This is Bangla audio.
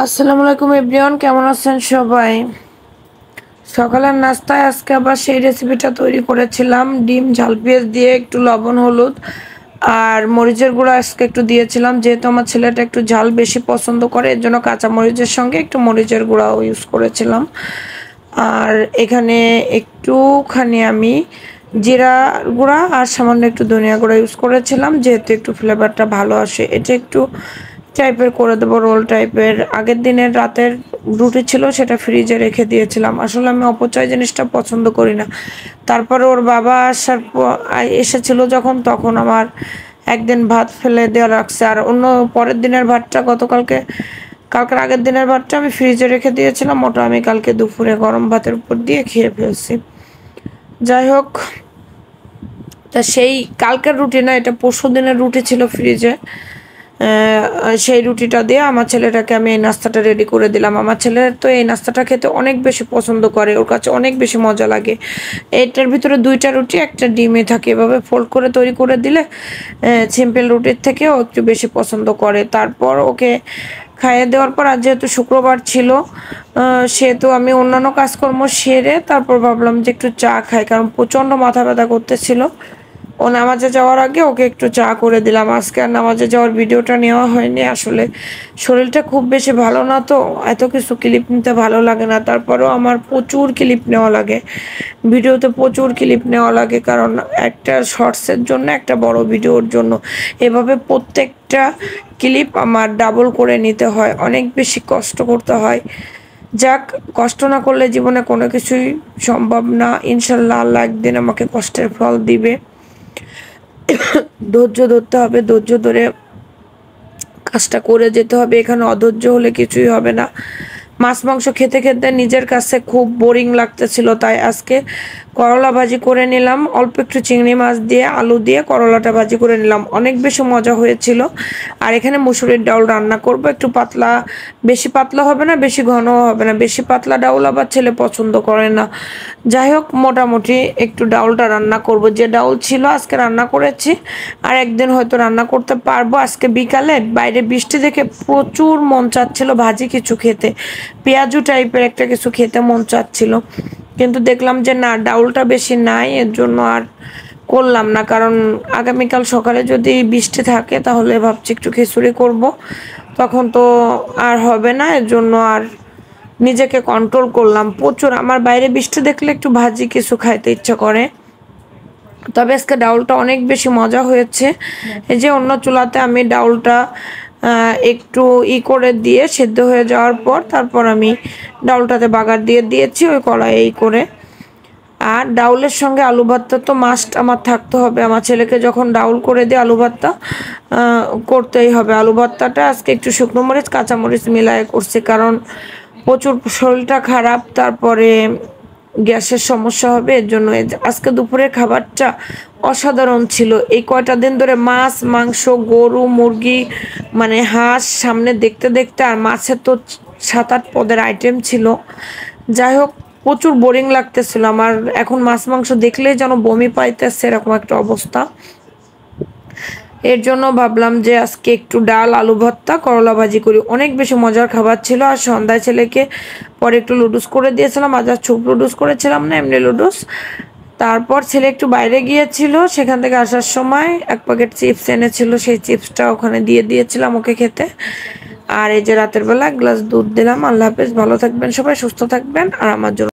আসসালামু আলাইকুম এভরিওয়ান, কেমন আছেন সবাই? সকালের নাস্তায় আজকে আবার সেই রেসিপিটা তৈরি করেছিলাম। ডিম ঝাল পেঁয়াজ দিয়ে একটু লবণ হলুদ আর মরিচের গুঁড়ো আজকে একটু দিয়েছিলাম, যেহেতু আমার ছেলেটা একটু ঝাল বেশি পছন্দ করে, এর জন্য কাঁচা মরিচের সঙ্গে একটু মরিচের গুঁড়াও ইউজ করেছিলাম। আর এখানে একটুখানি আমি জিরা গুঁড়া আর সামান্য একটু ধনিয়া গুঁড়া ইউজ করেছিলাম, যেহেতু একটু ফ্লেভারটা ভালো আসে। এটা একটু টাইপের করে দেবো, রোল টাইপের। আগের দিনের রাতের রুটি ছিল, সেটা ফ্রিজে রেখে দিয়েছিলাম। আসলে আমি অপচয় জিনিসটা পছন্দ করি না। তারপরে ওর বাবা এসেছিল যখন, তখন আমার একদিন ভাত ফেলে দেওয়া রাখছে, আর অন্য পরের দিনের ভাতটা কালকের আগের দিনের ভাতটা আমি ফ্রিজে রেখে দিয়েছিলাম। ওটা আমি কালকে দুপুরে গরম ভাতের উপর দিয়ে খেয়ে ফেলছি। যাই হোক, তা সেই কালকের রুটি না, এটা পরশু দিনের রুটি ছিল ফ্রিজে। সেই রুটিটা দিয়ে আমার ছেলেটাকে আমি এই নাস্তাটা রেডি করে দিলাম। আমার ছেলে তো এই নাস্তাটা খেতে অনেক বেশি পছন্দ করে, ওর কাছে অনেক বেশি মজা লাগে। এটার ভিতরে 2টা রুটি, একটা ডিমে থাকে, এভাবে ফোল্ড করে তৈরি করে দিলে সিম্পল রুটির থেকেও একটু বেশি পছন্দ করে। তারপর ওকে খাইয়ে দেওয়ার পর, আর যেহেতু শুক্রবার ছিল, সেহেতু আমি অন্যান্য কাজকর্ম সেরে তারপর ভাবলাম যে একটু চা খাই, কারণ প্রচণ্ড মাথা ব্যথা করতেছিল। ও নামাজে যাওয়ার আগে ওকে একটু চা করে দিলাম। আজকে আর নামাজে যাওয়ার ভিডিওটা নেওয়া হয়নি, আসলে শরীরটা খুব বেশি ভালো না, তো এত কিছু ক্লিপ নিতে ভালো লাগে না। তারপরেও আমার প্রচুর ক্লিপ নেওয়া লাগে, ভিডিওতে প্রচুর ক্লিপ নেওয়া লাগে, কারণ একটা শর্টসের জন্য, একটা বড় ভিডিওর জন্য, এভাবে প্রত্যেকটা ক্লিপ আমার ডাবল করে নিতে হয়, অনেক বেশি কষ্ট করতে হয়। যাক, কষ্ট না করলে জীবনে কোনো কিছুই সম্ভব না। ইনশাল্লাহ আল্লাহ একদিন আমাকে কষ্টের ফল দিবে। ধৈর্য ধরতে হবে, ধৈর্য ধরে কাজটা করে যেতে হবে। এখানে অধৈর্য হলে কিছুই হবে না। মাছ মাংস খেতে খেতে নিজের কাছে খুব বোরিং লাগতেছিল, তাই আজকে করলা ভাজি করে নিলাম। অল্প একটু চিংড়ি মাছ দিয়ে, আলু দিয়ে করলাটা ভাজি করে নিলাম, অনেক বেশি মজা হয়েছিল। আর এখানে মুসুরির ডাউল রান্না করব, একটু পাতলা, বেশি পাতলা হবে না, বেশি ঘনও হবে না। বেশি পাতলা ডাউল আবার ছেলে পছন্দ করে না। যাই হোক, মোটামুটি একটু ডাউলটা রান্না করব। যে ডাউল ছিল আজকে রান্না করেছি, আর একদিন হয়তো রান্না করতে পারবো। আজকে বিকালে বাইরে বৃষ্টি দেখে প্রচুর মন চাচ্ছিল ভাজি কিছু খেতে, পেঁয়াজু টাইপের একটা কিছু খেতে মন চাচ্ছিল, কিন্তু দেখলাম যে না, ডাউলটা বেশি নাই, এর জন্য আর করলাম না। কারণ আগামীকাল সকালে যদি বৃষ্টি থাকে, তাহলে ভাবছি একটু খিচুড়ি করব, তখন তো আর হবে না, এর জন্য আর নিজেকে কন্ট্রোল করলাম। প্রচুর আমার বাইরে বৃষ্টি দেখলে একটু ভাজি কিছু খাইতে ইচ্ছা করে। তবে আজকে ডাউলটা অনেক বেশি মজা হয়েছে। এই যে অন্য চুলাতে আমি ডাউলটা একটু করে দিয়ে, সিদ্ধ হয়ে যাওয়ার পর তারপর আমি ডাউলটাতে বাগার দিয়ে দিয়েছি ওই কড়াই করে। আর ডাউলের সঙ্গে আলু ভর্তা তো মাস্ট আমার থাকতে হবে। আমার ছেলেকে যখন ডাউল করে দিয়ে আলু ভর্তা করতেই হবে। আলু ভর্তাটা আজকে একটু শুকনো মরিচ কাঁচামরিচ মিলায়ে করছি, কারণ প্রচুর শরীরটা খারাপ, তারপরে গ্যাসের সমস্যা হবে, এর জন্য। আজকে দুপুরের খাবারটা অসাধারণ ছিল। এই কয়টা দিন ধরে মাছ মাংস, গরু মুরগি, মানে হাঁস সামনে দেখতে দেখতে, আর মাছের তো 7-8 পদের আইটেম ছিল। যাই হোক, প্রচুর বোরিং লাগতেছিল আমার। এখন মাছ মাংস দেখলেই যেন বমি পাইতেছে, এরকম একটা অবস্থা। এর জন্য ভাবলাম যে আজকে একটু ডাল, আলু ভর্তা, করলা ভাজি করি। অনেক বেশি মজার খাবার ছিল। আর সন্ধ্যায় ছেলেকে পরে একটু লুডুস করে দিয়েছিলাম। আজ আর চুপ লুডুস করেছিলাম না, এমনি লুডুস। তারপর ছেলে একটু বাইরে গিয়েছিল, সেখান থেকে আসার সময় 1 প্যাকেট চিপস এনেছিল, সেই চিপসটা ওখানে দিয়ে দিয়েছিলাম ওকে খেতে। আর এই যে রাতের বেলা 1 গ্লাস দুধ দিলাম। আল্লাহ হাফেজ, ভালো থাকবেন সবাই, সুস্থ থাকবেন, আর আমার জন্য